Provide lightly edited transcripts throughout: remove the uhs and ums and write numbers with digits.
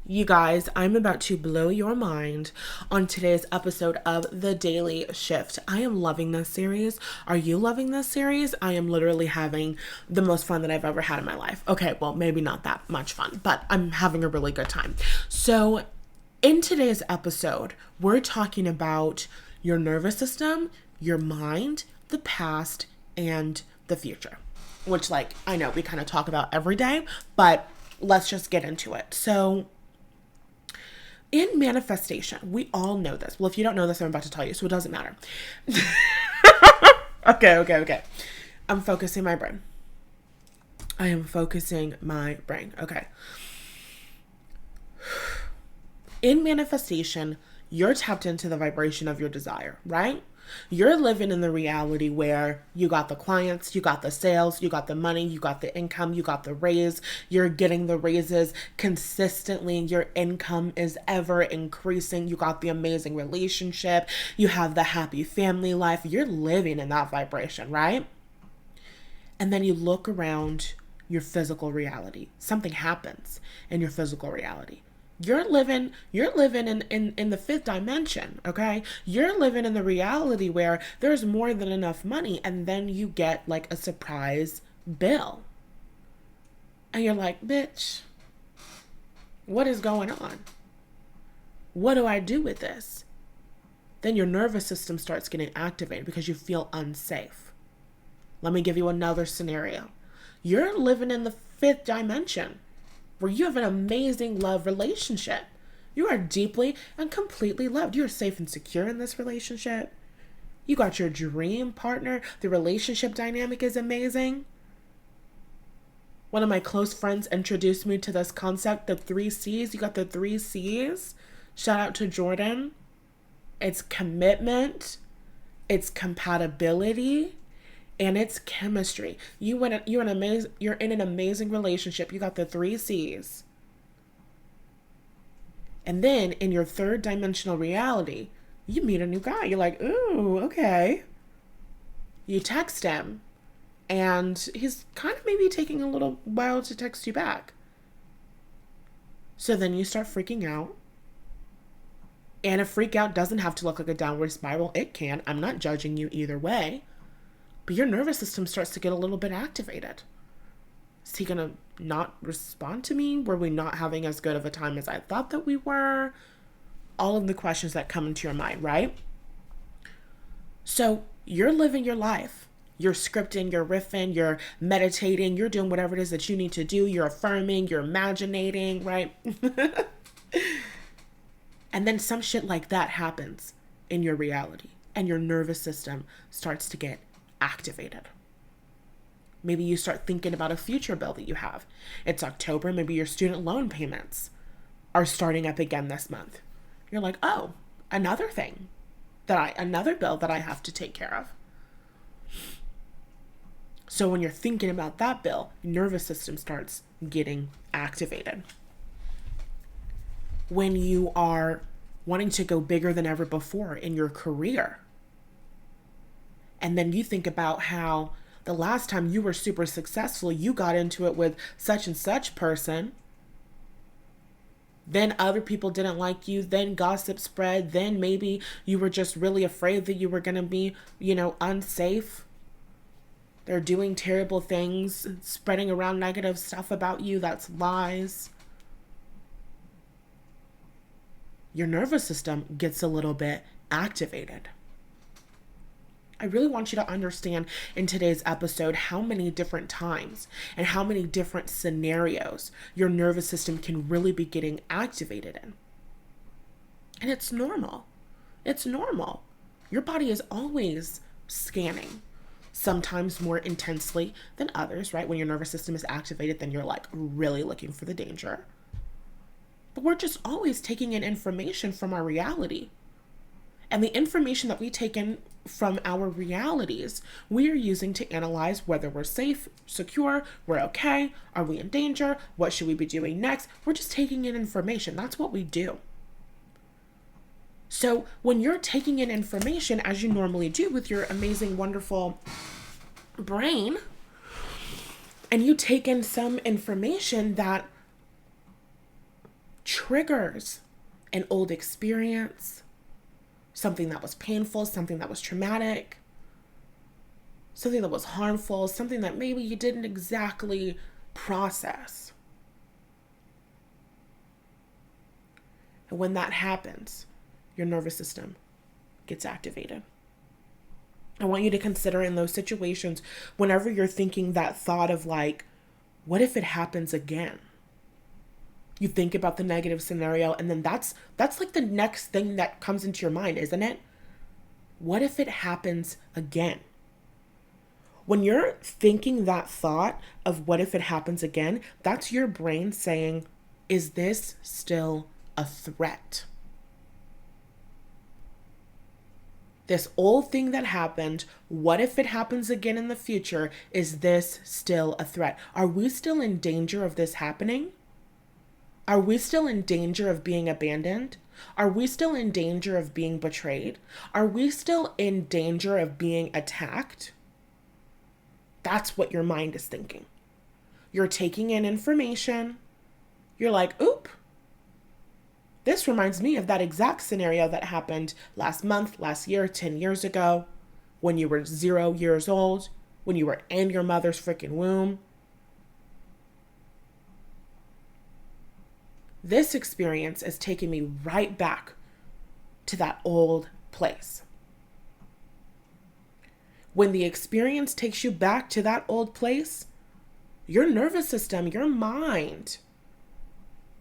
You guys, I'm about to blow your mind on today's episode of The Daily Shift. I am loving this series. Are you loving this series? I am literally having the most fun that I've ever had in my life. Okay, well, maybe not that much fun, but I'm having a really good time. So, in today's episode, we're talking about your nervous system, your mind, the past, and the future. Which, like, I know we kind of talk about every day, but let's just get into it. So, in manifestation, we all know this. Well, if you don't know this, I'm about to tell you, so it doesn't matter. Okay. I'm focusing my brain. I am focusing my brain. Okay. In manifestation, you're tapped into the vibration of your desire, right? You're living in the reality where you got the clients, you got the sales, you got the money, you got the income, you got the raise, you're getting the raises consistently, your income is ever increasing, you got the amazing relationship, you have the happy family life, you're living in that vibration, right? And then you look around your physical reality. Something happens in your physical reality. You're living in the fifth dimension, okay? You're living in the reality where there's more than enough money, and then you get like a surprise bill. And you're like, bitch, what is going on? What do I do with this? Then your nervous system starts getting activated because you feel unsafe. Let me give you another scenario. You're living in the fifth dimension where you have an amazing love relationship. You are deeply and completely loved. You're safe and secure in this relationship. You got your dream partner. The relationship dynamic is amazing. One of my close friends introduced me to this concept, the three C's. You got the three C's. Shout out to Jordan. It's commitment, it's compatibility, and it's chemistry. You're in an amazing relationship. You got the three C's. And then in your third dimensional reality, you meet a new guy. You're like, ooh, okay. You text him, and he's kind of maybe taking a little while to text you back. So then you start freaking out. And a freak out doesn't have to look like a downward spiral. It can. I'm not judging you either way. But your nervous system starts to get a little bit activated. Is he going to not respond to me? Were we not having as good of a time as I thought that we were? All of the questions that come into your mind, right? So you're living your life. You're scripting, you're riffing, you're meditating, you're doing whatever it is that you need to do. You're affirming, you're imaginating, right? And then some shit like that happens in your reality, and your nervous system starts to get activated. Maybe you start thinking about a future bill that you have. It's October, maybe your student loan payments are starting up again this month. You're like, oh, another bill that I have to take care of. So when you're thinking about that bill, your nervous system starts getting activated. When you are wanting to go bigger than ever before in your career, and then you think about how the last time you were super successful, you got into it with such and such person. Then other people didn't like you. Then gossip spread. Then maybe you were just really afraid that you were going to be, unsafe. They're doing terrible things, spreading around negative stuff about you. That's lies. Your nervous system gets a little bit activated. I really want you to understand in today's episode how many different times and how many different scenarios your nervous system can really be getting activated in. And it's normal. It's normal. Your body is always scanning, sometimes more intensely than others, right? When your nervous system is activated, then you're like really looking for the danger. But we're just always taking in information from our reality. And the information that we take in from our realities, we are using to analyze whether we're safe, secure, we're okay, are we in danger, what should we be doing next? We're just taking in information. That's what we do. So when you're taking in information, as you normally do with your amazing, wonderful brain, and you take in some information that triggers an old experience, something that was painful, something that was traumatic, something that was harmful, something that maybe you didn't exactly process. And when that happens, your nervous system gets activated. I want you to consider in those situations, whenever you're thinking that thought of like, what if it happens again? You think about the negative scenario, and then that's like the next thing that comes into your mind, isn't it? What if it happens again? When you're thinking that thought of what if it happens again, that's your brain saying, is this still a threat? This old thing that happened, what if it happens again in the future? Is this still a threat? Are we still in danger of this happening? Are we still in danger of being abandoned? Are we still in danger of being betrayed? Are we still in danger of being attacked? That's what your mind is thinking. You're taking in information. You're like, oop, this reminds me of that exact scenario that happened last month, last year, 10 years ago, when you were 0 years old, when you were in your mother's freaking womb. This experience is taking me right back to that old place. When the experience takes you back to that old place, your nervous system, your mind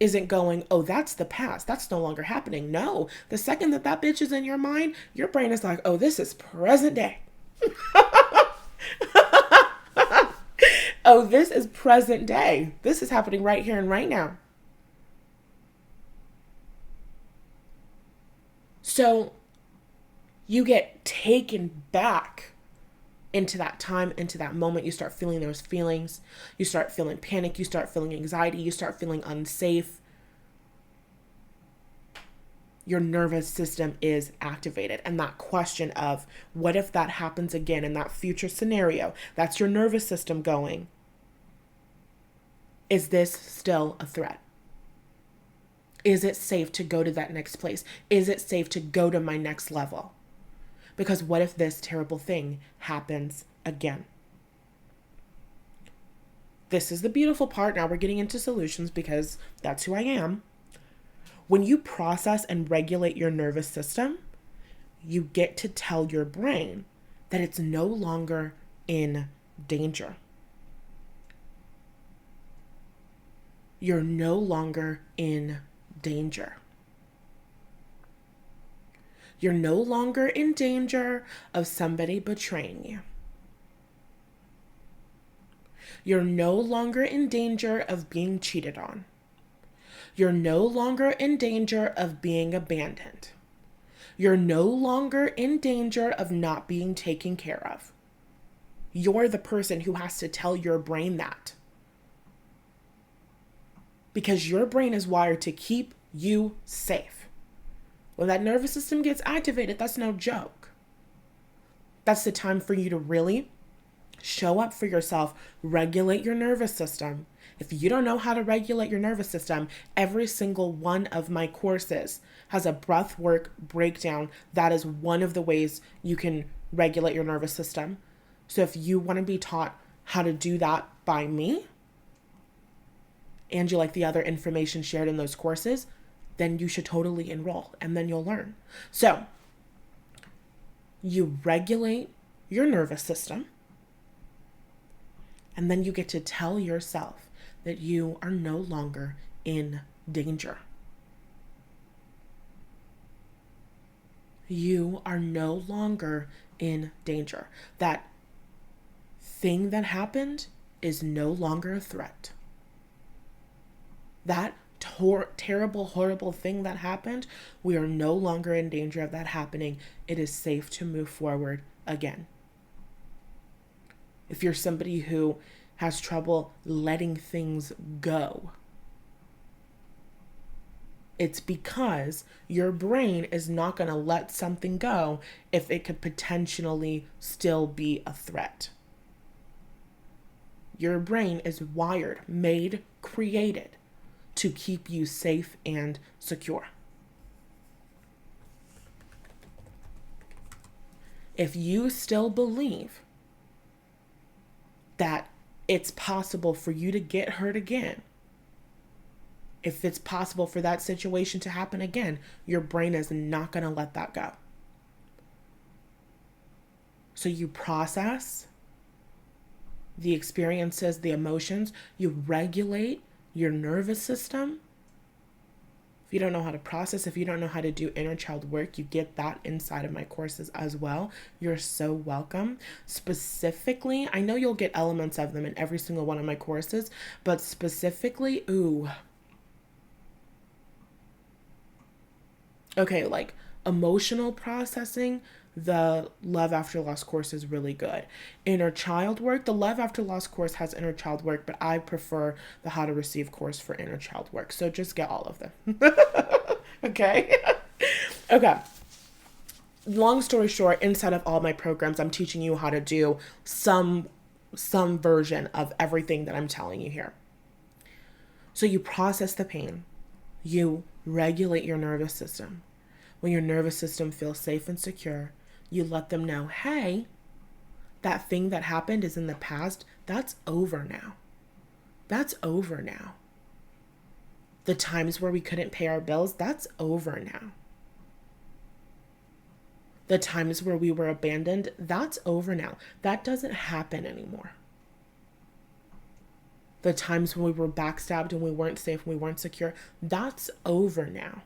isn't going, oh, that's the past. That's no longer happening. No, the second that bitch is in your mind, your brain is like, oh, this is present day. Oh, this is present day. This is happening right here and right now. So you get taken back into that time, into that moment. You start feeling those feelings. You start feeling panic. You start feeling anxiety. You start feeling unsafe. Your nervous system is activated. And that question of what if that happens again in that future scenario, that's your nervous system going, is this still a threat? Is it safe to go to that next place? Is it safe to go to my next level? Because what if this terrible thing happens again? This is the beautiful part. Now we're getting into solutions because that's who I am. When you process and regulate your nervous system, you get to tell your brain that it's no longer in danger. You're no longer in danger. You're no longer in danger of somebody betraying you. You're no longer in danger of being cheated on. You're no longer in danger of being abandoned. You're no longer in danger of not being taken care of. You're the person who has to tell your brain that. Because your brain is wired to keep you safe. When that nervous system gets activated, that's no joke. That's the time for you to really show up for yourself, regulate your nervous system. If you don't know how to regulate your nervous system, every single one of my courses has a breath work breakdown. That is one of the ways you can regulate your nervous system. So if you want to be taught how to do that by me, and you like the other information shared in those courses, then you should totally enroll and then you'll learn. So you regulate your nervous system, and then you get to tell yourself that you are no longer in danger. You are no longer in danger. That thing that happened is no longer a threat. That terrible, horrible thing that happened, we are no longer in danger of that happening. It is safe to move forward again. If you're somebody who has trouble letting things go, it's because your brain is not going to let something go if it could potentially still be a threat. Your brain is wired, made, created to keep you safe and secure. If you still believe that it's possible for you to get hurt again, if it's possible for that situation to happen again, your brain is not going to let that go. So you process the experiences, the emotions, you regulate your nervous system. If you don't know how to process, if you don't know how to do inner child work, you get that inside of my courses as well. You're so welcome. Specifically, I know you'll get elements of them in every single one of my courses, but specifically, like emotional processing, the Love After Loss course is really good. Inner child work, the Love After Loss course has inner child work, but I prefer the How to Receive course for inner child work. So just get all of them. Okay? Okay. Long story short, inside of all my programs, I'm teaching you how to do some version of everything that I'm telling you here. So you process the pain. You regulate your nervous system. When your nervous system feels safe and secure, you let them know, hey, that thing that happened is in the past. That's over now. That's over now. The times where we couldn't pay our bills, that's over now. The times where we were abandoned, that's over now. That doesn't happen anymore. The times when we were backstabbed and we weren't safe and we weren't secure, that's over now.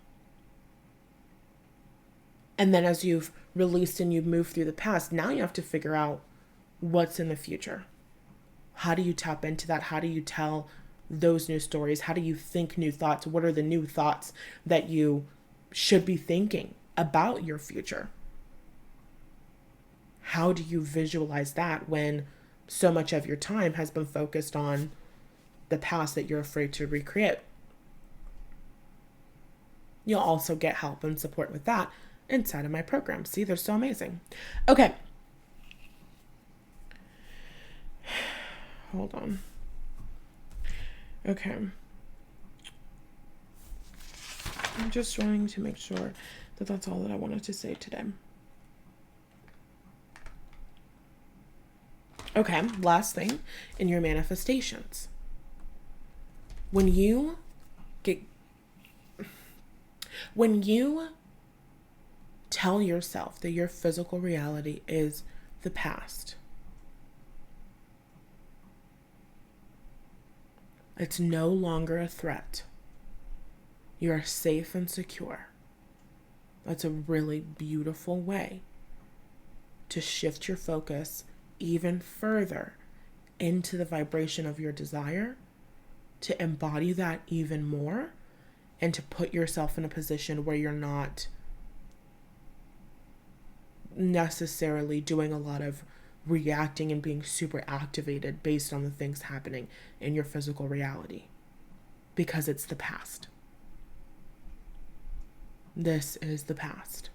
And then as you've released and you've moved through the past, now you have to figure out what's in the future. How do you tap into that? How do you tell those new stories? How do you think new thoughts? What are the new thoughts that you should be thinking about your future? How do you visualize that when so much of your time has been focused on the past that you're afraid to recreate? You'll also get help and support with that inside of my program. See, they're so amazing. Okay. Hold on. Okay. I'm just trying to make sure that that's all that I wanted to say today. Okay, last thing in your manifestations. When you tell yourself that your physical reality is the past, it's no longer a threat. You are safe and secure. That's a really beautiful way to shift your focus even further into the vibration of your desire, to embody that even more, and to put yourself in a position where you're not necessarily doing a lot of reacting and being super activated based on the things happening in your physical reality, because it's the past. This is the past.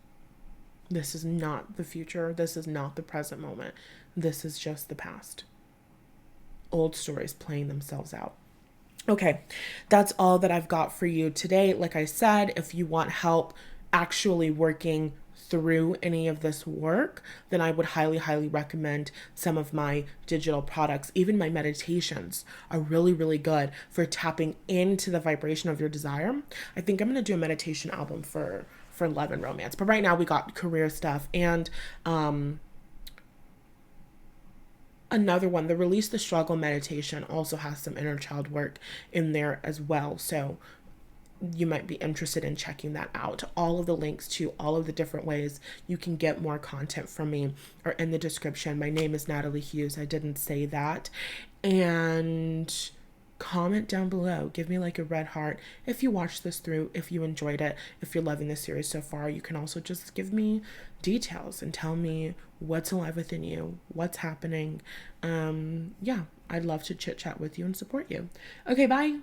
This is not the future. This is not the present moment. This is just the past. Old stories playing themselves out. Okay, that's all that I've got for you today. Like I said, if you want help actually working through any of this work, then I would highly, highly recommend some of my digital products. Even my meditations are really, really good for tapping into the vibration of your desire. I think I'm going to do a meditation album for love and romance. But right now we got career stuff and another one, the Release the Struggle meditation, also has some inner child work in there as well. So you might be interested in checking that out. All of the links to all of the different ways you can get more content from me are in the description. My name is Natalie Hughes. I didn't say that. And comment down below. Give me like a red heart if you watched this through, if you enjoyed it, if you're loving this series so far. You can also just give me details and tell me what's alive within you, what's happening. Yeah, I'd love to chit chat with you and support you. Okay, bye.